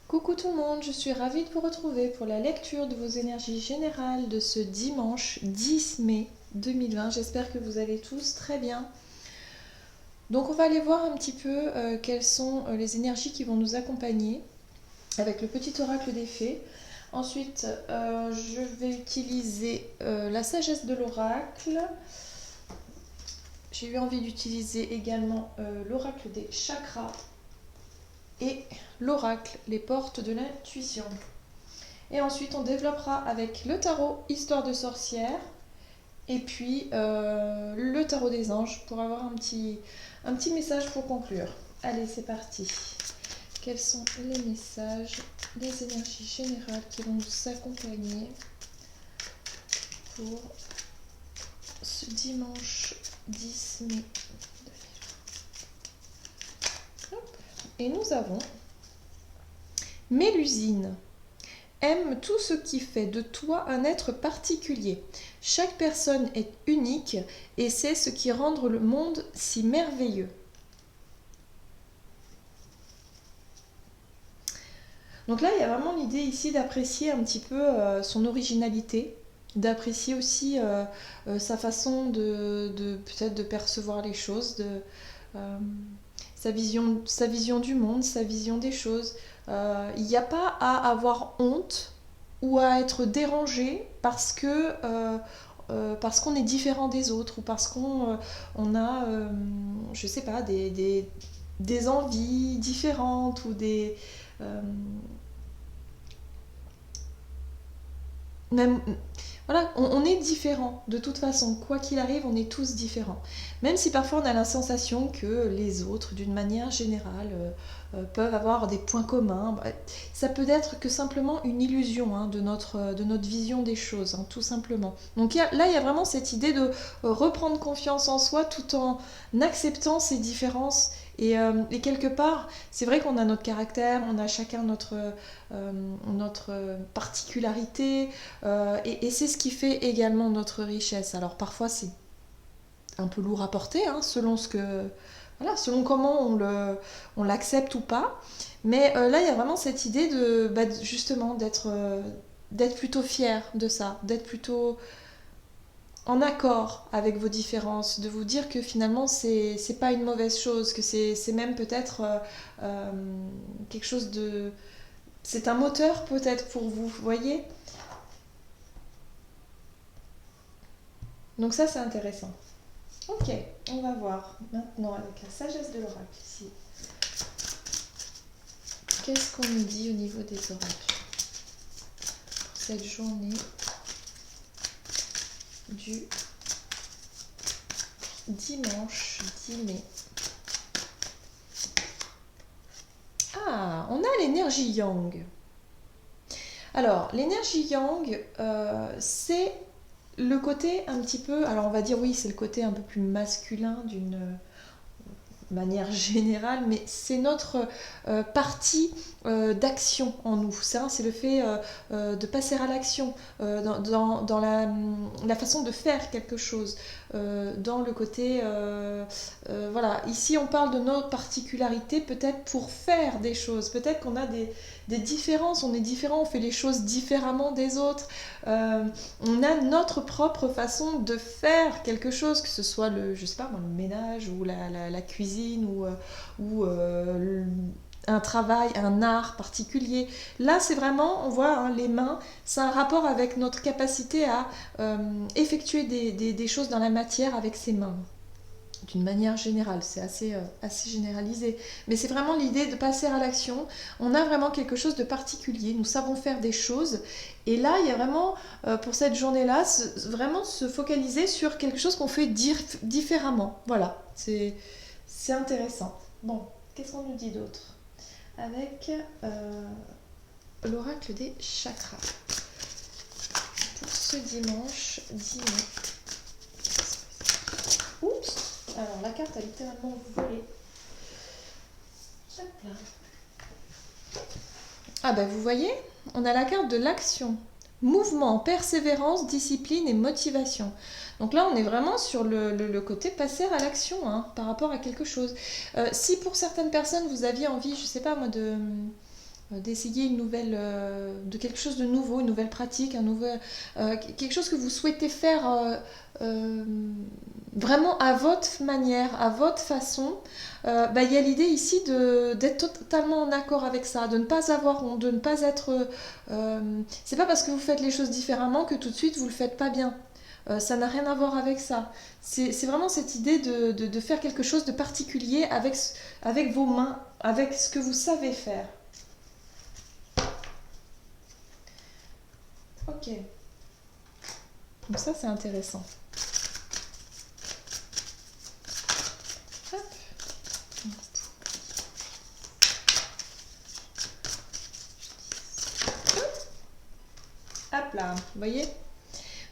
Coucou tout le monde, je suis ravie de vous retrouver pour la lecture de vos énergies générales de ce dimanche 10 mai 2020. J'espère que vous allez tous très bien. Donc on va aller voir un petit peu quelles sont les énergies qui vont nous accompagner avec le petit oracle des fées. Ensuite, je vais utiliser la sagesse de l'oracle. J'ai eu envie d'utiliser également l'oracle des chakras et l'oracle, les portes de l'intuition. Et ensuite, on développera avec le tarot Histoire de sorcière et puis le tarot des anges pour avoir un petit message pour conclure. Allez, c'est parti. Quels sont les messages, les énergies générales qui vont nous accompagner pour ce dimanche 10 mai 2020. Et nous avons Mélusine. Aime tout ce qui fait de toi un être particulier. Chaque personne est unique et c'est ce qui rend le monde si merveilleux. Donc là, il y a vraiment l'idée ici d'apprécier un petit peu son originalité, d'apprécier aussi sa façon de peut-être de percevoir les choses, sa vision du monde, sa vision des choses. Il n'y a pas à avoir honte ou à être dérangé parce qu'on est différent des autres ou parce qu'on a, je sais pas, des envies différentes ou même, voilà, on est différents de toute façon. Quoi qu'il arrive, on est tous différents. Même si parfois on a la sensation que les autres, d'une manière générale, peuvent avoir des points communs. Ça peut être que simplement une illusion de notre vision des choses, tout simplement. Donc là, il y a vraiment cette idée de reprendre confiance en soi tout en acceptant ces différences. Et quelque part, c'est vrai qu'on a notre caractère, on a chacun notre particularité, et c'est ce qui fait également notre richesse. Alors parfois c'est un peu lourd à porter, selon selon comment on l'accepte ou pas. Mais là, il y a vraiment cette idée justement d'être plutôt fier de ça, d'être plutôt en accord avec vos différences, de vous dire que finalement c'est pas une mauvaise chose, que c'est même peut-être quelque chose de... C'est un moteur peut-être pour vous voyez. Donc ça c'est intéressant. Ok, on va voir maintenant avec la sagesse de l'oracle ici. Qu'est-ce qu'on nous dit au niveau des oracles pour cette journée du dimanche 10 mai. Ah, on a l'énergie yang. Alors, l'énergie yang, c'est le côté un petit peu... Alors, on va dire oui, c'est le côté un peu plus masculin d'une manière générale, mais c'est notre partie d'action en nous. Ça, c'est le fait de passer à l'action, dans la façon de faire quelque chose, dans le côté... voilà, ici on parle de nos particularités peut-être pour faire des choses. Peut-être qu'on a des différences, on est différent, on fait les choses différemment des autres. On a notre propre façon de faire quelque chose, que ce soit je sais pas, le ménage ou la cuisine ou un travail, un art particulier. Là, c'est vraiment, on voit les mains, c'est un rapport avec notre capacité à effectuer des choses dans la matière avec ses mains. D'une manière générale, c'est assez généralisé. Mais c'est vraiment l'idée de passer à l'action. On a vraiment quelque chose de particulier. Nous savons faire des choses. Et là, il y a vraiment, pour cette journée-là, vraiment se focaliser sur quelque chose qu'on fait différemment. Voilà, c'est intéressant. Bon, qu'est-ce qu'on nous dit d'autre avec l'oracle des chakras pour ce dimanche 10 mai. Oups. Alors la carte a littéralement volé. Hop là. Ah ben vous voyez, on a la carte de l'action. Mouvement, persévérance, discipline et motivation. Donc là, on est vraiment sur le côté passer à l'action par rapport à quelque chose. Si pour certaines personnes, vous aviez envie, je sais pas moi, d'essayer une nouvelle, de quelque chose de nouveau, une nouvelle pratique, quelque chose que vous souhaitez faire vraiment à votre manière, à votre façon. Il y a l'idée ici d'être totalement en accord avec ça, de ne pas avoir honte, de ne pas être... c'est pas parce que vous faites les choses différemment que tout de suite vous le faites pas bien. Ça n'a rien à voir avec ça. C'est vraiment cette idée de faire quelque chose de particulier avec vos mains, avec ce que vous savez faire. Ok. Donc ça, c'est intéressant. Hop. Hop là, vous voyez ?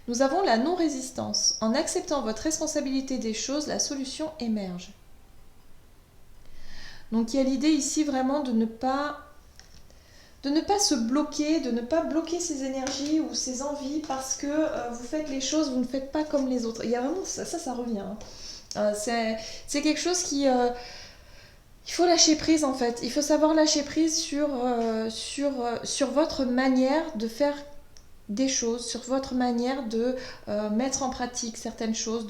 Nous avons la non-résistance. En acceptant votre responsabilité des choses, la solution émerge. Donc il y a l'idée ici vraiment de ne pas se bloquer, de ne pas bloquer ses énergies ou ses envies parce que vous faites les choses, vous ne faites pas comme les autres. Il y a vraiment ça revient. Hein. C'est quelque chose qui... il faut lâcher prise en fait. Il faut savoir lâcher prise sur votre manière de faire des choses, sur votre manière de mettre en pratique certaines choses,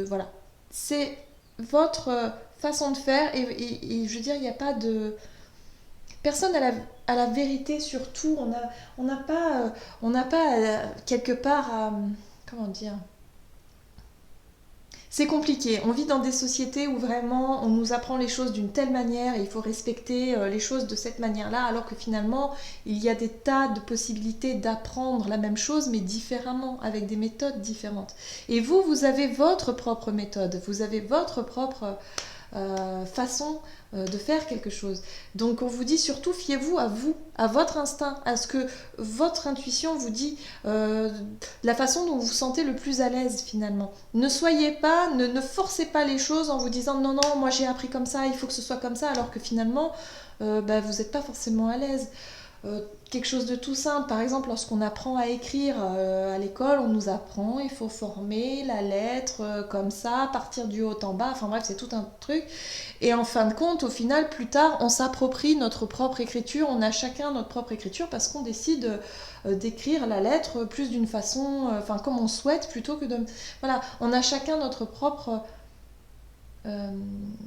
voilà. C'est votre façon de faire et je veux dire, il n'y a pas de... Personne à la vérité sur tout. On n'a pas quelque part à... Comment dire ? C'est compliqué. On vit dans des sociétés où vraiment on nous apprend les choses d'une telle manière et il faut respecter les choses de cette manière-là, alors que finalement il y a des tas de possibilités d'apprendre la même chose mais différemment, avec des méthodes différentes. Et vous avez votre propre méthode, vous avez votre propre façon de faire quelque chose. Donc on vous dit surtout fiez-vous à votre instinct, à ce que votre intuition vous dit, la façon dont vous vous sentez le plus à l'aise finalement. Ne soyez pas, ne forcez pas les choses en vous disant non, moi j'ai appris comme ça, il faut que ce soit comme ça, alors que finalement vous n'êtes pas forcément à l'aise. Quelque chose de tout simple, par exemple lorsqu'on apprend à écrire à l'école, on nous apprend, il faut former la lettre comme ça, partir du haut en bas, enfin bref c'est tout un truc, et en fin de compte au final plus tard on s'approprie notre propre écriture, on a chacun notre propre écriture parce qu'on décide d'écrire la lettre plus d'une façon, comme on souhaite plutôt que de... Voilà, on a chacun notre propre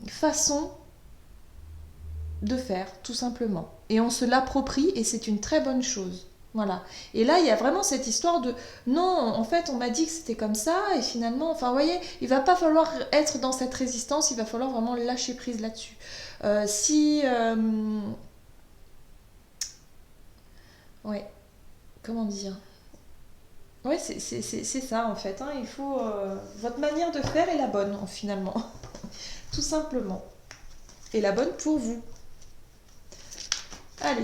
façon de faire, tout simplement. Et on se l'approprie et c'est une très bonne chose. Voilà. Et là, il y a vraiment cette histoire de non, en fait, on m'a dit que c'était comme ça et finalement, vous voyez, il va pas falloir être dans cette résistance, il va falloir vraiment lâcher prise là-dessus. Ouais, comment dire ? Ouais, c'est ça en fait. Hein. Il faut... votre manière de faire est la bonne, finalement. Tout simplement. Et la bonne pour vous. Allez,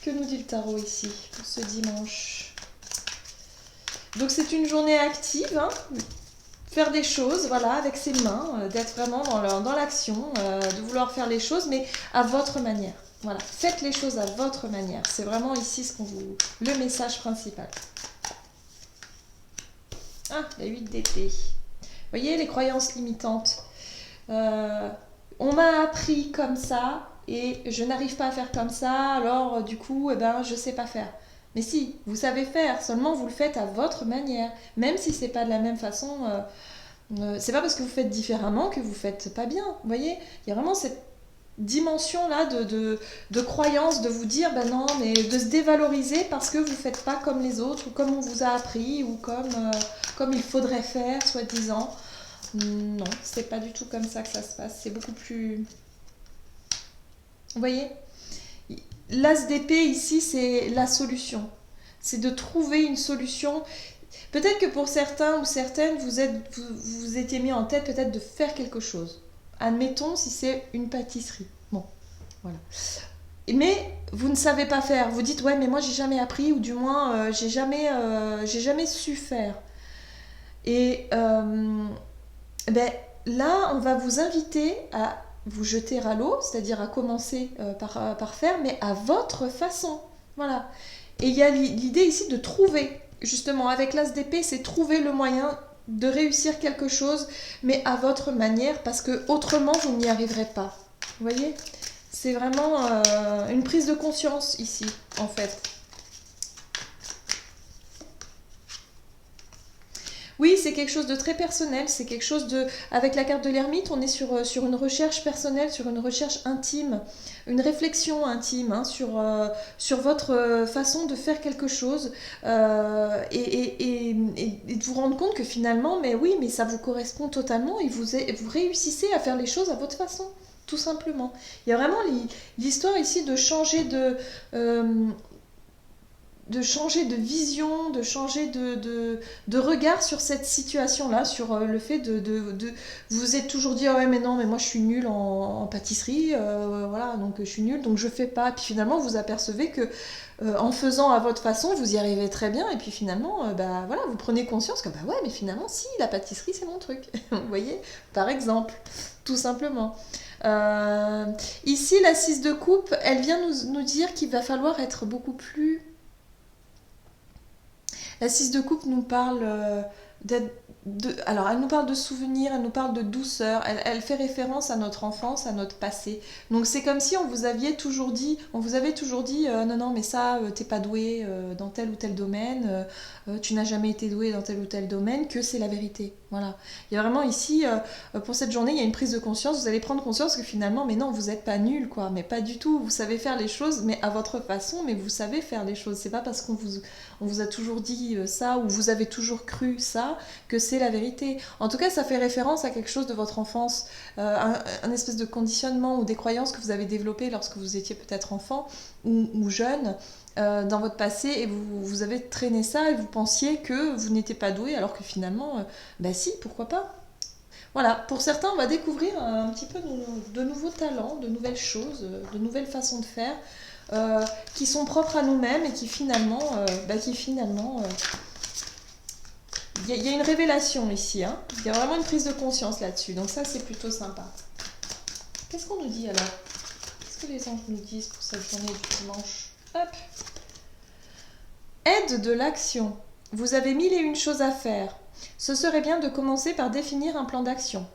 que nous dit le tarot ici pour ce dimanche ? Donc c'est une journée active, hein, faire des choses, voilà, avec ses mains, d'être vraiment dans l'action, de vouloir faire les choses, mais à votre manière. Voilà, faites les choses à votre manière. C'est vraiment ici le message principal. Ah, la 8 d'épée. Vous voyez, les croyances limitantes. On m'a appris comme ça, et je n'arrive pas à faire comme ça, alors du coup, je sais pas faire. Mais si, vous savez faire, seulement vous le faites à votre manière. Même si c'est pas de la même façon, c'est pas parce que vous faites différemment que vous faites pas bien. Vous voyez, il y a vraiment cette dimension-là de croyance, de vous dire, non, mais de se dévaloriser parce que vous faites pas comme les autres, ou comme on vous a appris, ou comme il faudrait faire, soi-disant. Non, c'est pas du tout comme ça que ça se passe. C'est beaucoup plus... Vous voyez ? L'as d'épée ici, c'est la solution. C'est de trouver une solution. Peut-être que pour certains ou certaines, vous étiez mis en tête peut-être de faire quelque chose. Admettons si c'est une pâtisserie. Bon, voilà. Mais vous ne savez pas faire. Vous dites, ouais, mais moi j'ai jamais appris, ou du moins j'ai jamais su faire. Et là, on va vous inviter à vous jeter à l'eau, c'est-à-dire à commencer par faire, mais à votre façon. Voilà. Et il y a l'idée ici de trouver, justement, avec l'as d'épée, c'est trouver le moyen de réussir quelque chose, mais à votre manière, parce que autrement vous n'y arriverez pas. Vous voyez ? C'est vraiment une prise de conscience ici, en fait. Oui, c'est quelque chose de très personnel, c'est quelque chose de... Avec la carte de l'ermite, on est sur une recherche personnelle, sur une recherche intime, une réflexion intime sur votre façon de faire quelque chose et de vous rendre compte que finalement, mais oui, mais ça vous correspond totalement et vous réussissez à faire les choses à votre façon. Tout simplement. Il y a vraiment l'histoire ici euh, de changer de vision, de changer de regard sur cette situation-là, sur le fait vous vous êtes toujours dit, ah ouais mais non, mais moi je suis nulle en pâtisserie, voilà, donc je suis nulle, donc je fais pas. Puis finalement vous apercevez que en faisant à votre façon, vous y arrivez très bien, et puis finalement, bah voilà, vous prenez conscience que bah ouais, mais finalement si, la pâtisserie c'est mon truc. Vous voyez, par exemple, tout simplement. Euh, Ici, la 6 de coupe, elle vient nous dire qu'il va falloir être beaucoup plus... La 6 de coupe nous parle alors, elle nous parle de souvenirs, elle nous parle de douceur, elle fait référence à notre enfance, à notre passé. Donc, c'est comme si on vous avait toujours dit, non, non, mais ça, t'es pas doué dans tel ou tel domaine, tu n'as jamais été doué dans tel ou tel domaine, que c'est la vérité. Voilà. Il y a vraiment ici, pour cette journée, il y a une prise de conscience. Vous allez prendre conscience que finalement, mais non, vous n'êtes pas nul, quoi. Mais pas du tout. Vous savez faire les choses, mais à votre façon, mais vous savez faire les choses. C'est pas parce on vous a toujours dit ça ou vous avez toujours cru ça que c'est la vérité. En tout cas, ça fait référence à quelque chose de votre enfance, un espèce de conditionnement ou des croyances que vous avez développées lorsque vous étiez peut-être enfant ou jeune dans votre passé et vous avez traîné ça et vous pensiez que vous n'étiez pas doué alors que finalement, bah si, pourquoi pas. Voilà, pour certains, on va découvrir un petit peu de nouveaux talents, de nouvelles choses, de nouvelles façons de faire qui sont propres à nous-mêmes et qui finalement, il y a une révélation ici, hein. Il y a vraiment une prise de conscience là-dessus, donc ça c'est plutôt sympa. Qu'est-ce qu'on nous dit alors? Qu'est-ce que les anges nous disent pour cette journée du dimanche? Hop. Aide de l'action. Vous avez mille et une choses à faire. Ce serait bien de commencer par définir un plan d'action.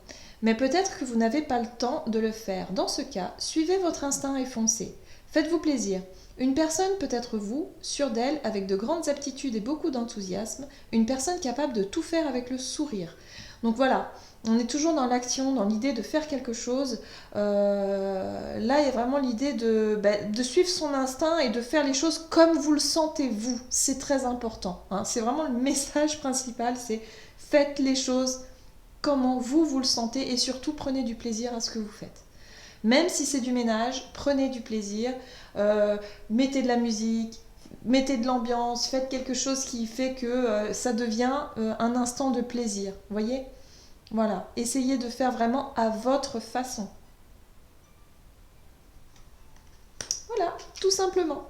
Mais peut-être que vous n'avez pas le temps de le faire. Dans ce cas, suivez votre instinct et foncez. Faites-vous plaisir. Une personne peut être vous, sûre d'elle, avec de grandes aptitudes et beaucoup d'enthousiasme, une personne capable de tout faire avec le sourire. Donc voilà, on est toujours dans l'action, dans l'idée de faire quelque chose. Là, il y a vraiment l'idée de suivre son instinct et de faire les choses comme vous le sentez, vous. C'est très important, hein. C'est vraiment le message principal, c'est faites les choses comment vous le sentez et surtout prenez du plaisir à ce que vous faites. Même si c'est du ménage, prenez du plaisir, mettez de la musique, mettez de l'ambiance, faites quelque chose qui fait que ça devient un instant de plaisir. Vous voyez? Voilà, essayez de faire vraiment à votre façon. Voilà, tout simplement.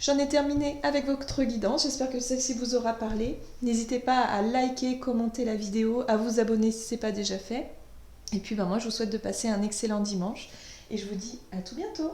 J'en ai terminé avec votre guidance, j'espère que celle-ci vous aura parlé. N'hésitez pas à liker, commenter la vidéo, à vous abonner si ce n'est pas déjà fait. Et puis moi je vous souhaite de passer un excellent dimanche et je vous dis à tout bientôt.